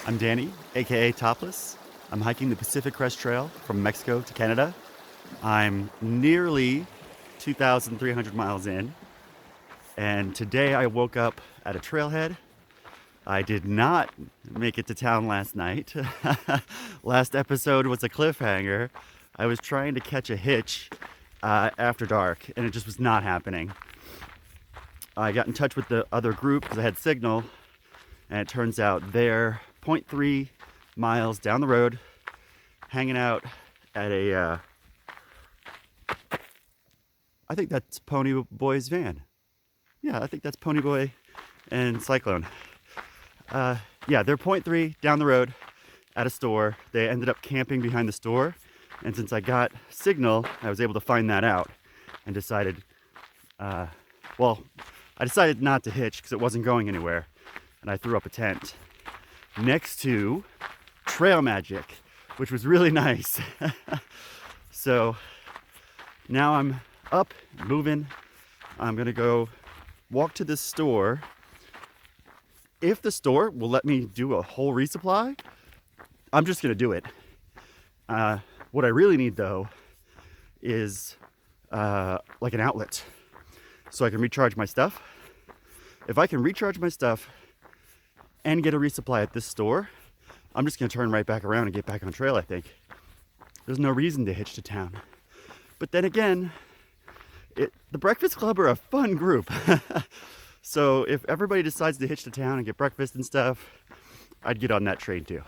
I'm Danny, aka Topless. I'm hiking the Pacific Crest Trail from Mexico to Canada. I'm nearly 2,300 miles in, and today I woke up at a trailhead. I did not make it to town last night. Last episode was a cliffhanger. I was trying to catch a hitch after dark, and it just was not happening. I got in touch with the other group because I had signal, and it turns out they're 0.3 miles down the road, hanging out at a, I think that's Pony Boy's van. Yeah, I think that's Pony Boy and Cyclone. Yeah, they're 0.3 down the road at a store. They ended up camping behind the store, and since I got signal, I was able to find that out and decided, I decided not to hitch because it wasn't going anywhere, and I threw up a tent next to Trail Magic, which was really nice. So now I'm up, moving. I'm gonna go walk to this store. If the store will let me do a whole resupply, I'm just gonna do it. What I really need though is like an outlet so I can recharge my stuff. If I can recharge my stuff and get a resupply at this store, I'm just gonna turn right back around and get back on trail, I think. There's no reason to hitch to town. But then again, the Breakfast Club are a fun group. So if everybody decides to hitch to town and get breakfast and stuff, I'd get on that train too.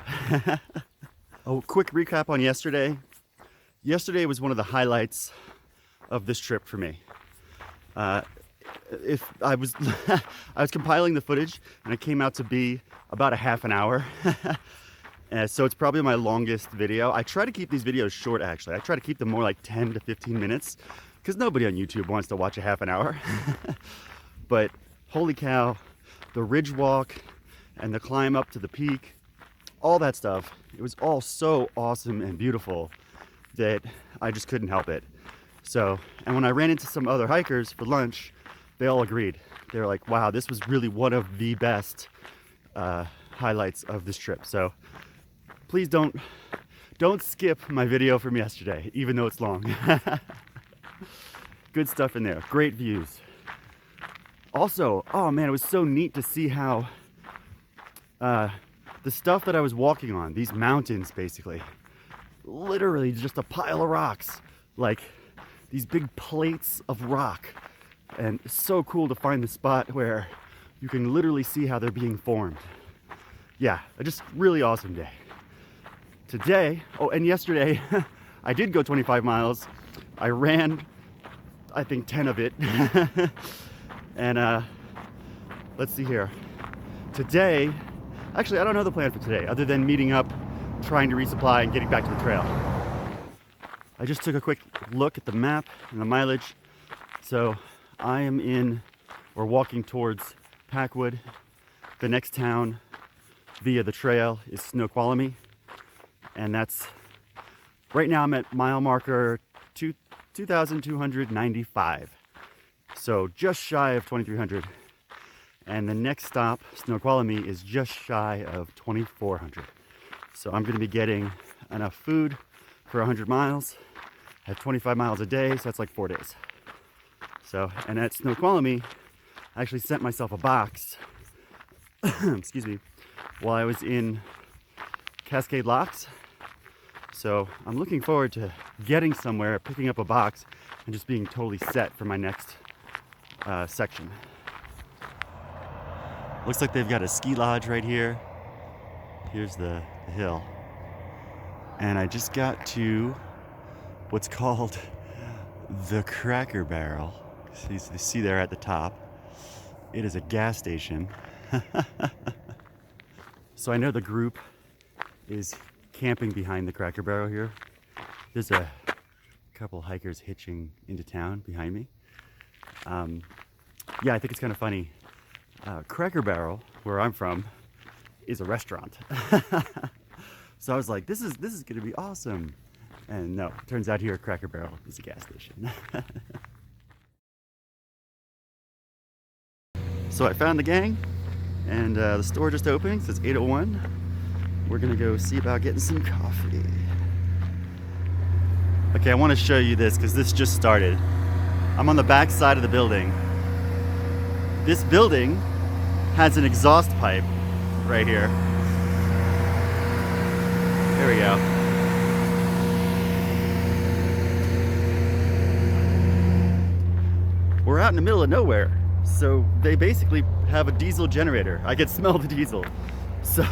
A quick recap on yesterday. Yesterday was one of the highlights of this trip for me. If I was I was compiling the footage, and it came out to be about a half an hour. So it's probably my longest video. I try to keep these videos short, actually. I try to keep them more like 10 to 15 minutes because nobody on YouTube wants to watch a half an hour. But holy cow, the ridge walk and the climb up to the peak, all that stuff, it was all so awesome and beautiful that I just couldn't help it. So, and when I ran into some other hikers for lunch, they all agreed. They were like, wow, this was really one of the best highlights of this trip. So please don't skip my video from yesterday, even though it's long. Good stuff in there, great views. Also, oh man, it was so neat to see how the stuff that I was walking on, these mountains basically, literally just a pile of rocks, like these big plates of rock. And it's so cool to find the spot where you can literally see how they're being formed. Yeah, just really awesome day. Today, oh, and yesterday, I did go 25 miles. I ran, I think 10 of it. And let's see here. Today, actually, I don't know the plan for today other than meeting up, trying to resupply, and getting back to the trail. I just took a quick look at the map and the mileage. So I am in, or walking towards Packwood. The next town via the trail is Snoqualmie. And that's, right now I'm at mile marker 2,295. So just shy of 2,300. And the next stop, Snoqualmie, is just shy of 2,400. So I'm gonna be getting enough food for 100 miles. I have 25 miles a day, so that's like 4 days. So, and at Snoqualmie, I actually sent myself a box, excuse me, while I was in Cascade Locks. So I'm looking forward to getting somewhere, picking up a box, and just being totally set for my next section. Looks like they've got a ski lodge right here. Here's the hill. And I just got to what's called the Cracker Barrel. So you see there at the top. It is a gas station. So I know the group is camping behind the Cracker Barrel here. There's a couple hikers hitching into town behind me. Yeah, I think it's kind of funny. Cracker Barrel, where I'm from, is a restaurant. So I was like, this is gonna be awesome. And no, turns out here Cracker Barrel is a gas station. So I found the gang, and the store just opened, so it's 8:01. we're gonna go see about getting some coffee. Okay, I want to show you this because this just started. I'm on the back side of the building. This building has an exhaust pipe right here. There we go. We're out in the middle of nowhere. So they basically have a diesel generator. I can smell the diesel. So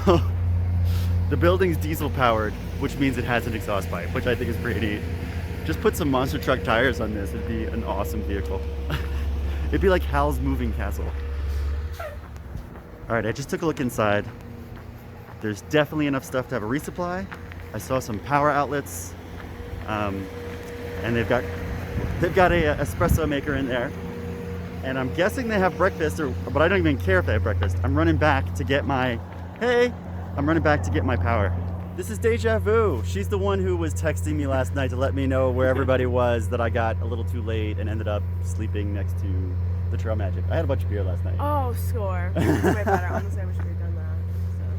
the building's diesel powered, which means it has an exhaust pipe, which I think is pretty neat. Just put some monster truck tires on this. It'd be an awesome vehicle. It'd be like Hal's Moving Castle. All right, I just took a look inside. There's definitely enough stuff to have a resupply. I saw some power outlets, and they've got a espresso maker in there. And I'm guessing they have breakfast, but I don't even care if they have breakfast. I'm running back to get my power. This is Deja Vu. She's the one who was texting me last night to let me know where everybody was, that I got a little too late and ended up sleeping next to the Trail Magic. I had a bunch of beer last night. Oh, score. That's way better. Honestly, I wish we had done that.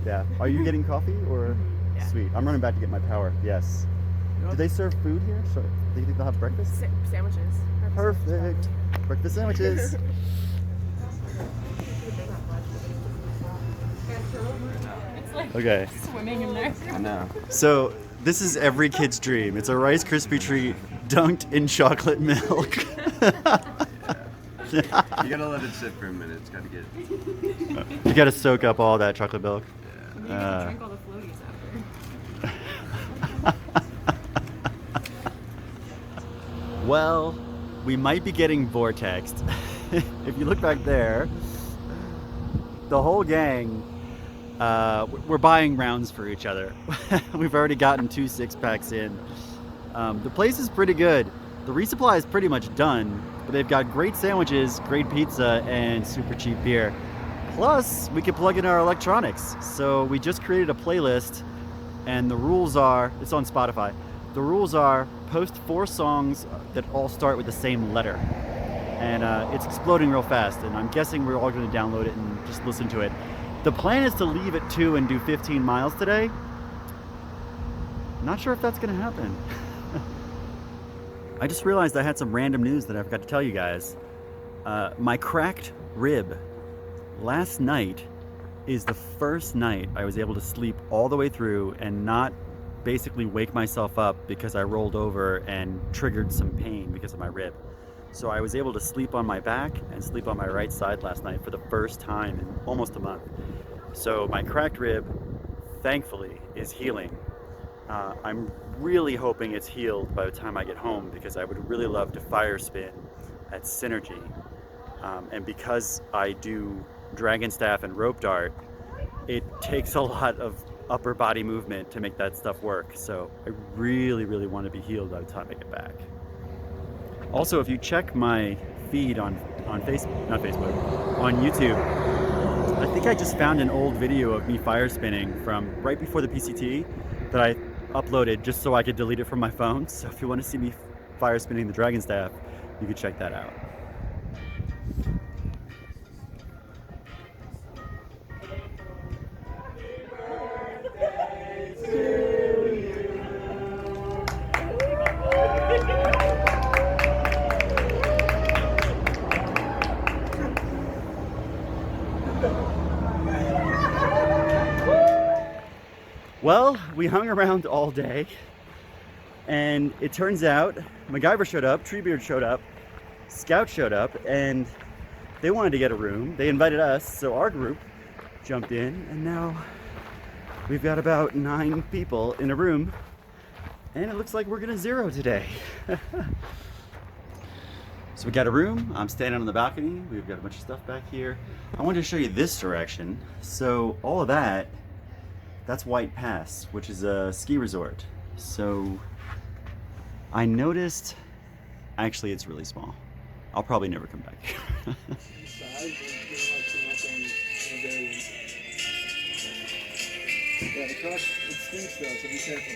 So. Yeah. Are you getting coffee or? Yeah. Sweet. I'm running back to get my power. Yes. Do they serve food here? Sure. Do you think they'll have breakfast? Sandwiches. Perfect. Breakfast sandwiches. It's like Okay. swimming in there. I know. So this is every kid's dream. It's a Rice Krispie treat dunked in chocolate milk. You gotta let it sit for a minute. It's gotta get. You gotta soak up all that chocolate milk. You can drink all the floaties after. Well, we might be getting Vortexed. If you look back there, the whole gang, we're buying rounds for each other. We've already gotten 2 6-packs in. The place is pretty good. The resupply is pretty much done, but they've got great sandwiches, great pizza, and super cheap beer. Plus, we can plug in our electronics. So we just created a playlist, and the rules are, it's on Spotify. The rules are post 4 songs that all start with the same letter. And it's exploding real fast, and I'm guessing we're all going to download it and just listen to it. The plan is to leave at 2 and do 15 miles today. Not sure if that's going to happen. I just realized I had some random news that I forgot to tell you guys. My cracked rib last night is the first night I was able to sleep all the way through and not basically wake myself up because I rolled over and triggered some pain because of my rib. So I was able to sleep on my back and sleep on my right side last night for the first time in almost a month. So my cracked rib, thankfully, is healing. I'm really hoping it's healed by the time I get home, because I would really love to fire spin at Synergy. And because I do dragon staff and rope dart, it takes a lot of upper body movement to make that stuff work. So I really, really want to be healed by the time I get back. Also, if you check my feed on Facebook, not Facebook, on YouTube, I think I just found an old video of me fire spinning from right before the PCT that I uploaded just so I could delete it from my phone. So if you want to see me fire spinning the dragon staff, you can check that out. Well, we hung around all day, and it turns out MacGyver showed up, Treebeard showed up, Scout showed up, and they wanted to get a room. They invited us, so our group jumped in, and now we've got about 9 people in a room, and it looks like we're gonna zero today. So we got a room, I'm standing on the balcony, we've got a bunch of stuff back here. I wanted to show you this direction. So all of that's White Pass, which is a ski resort. So I noticed, actually it's really small. I'll probably never come back. Yeah, the car, it stinks though, so be careful.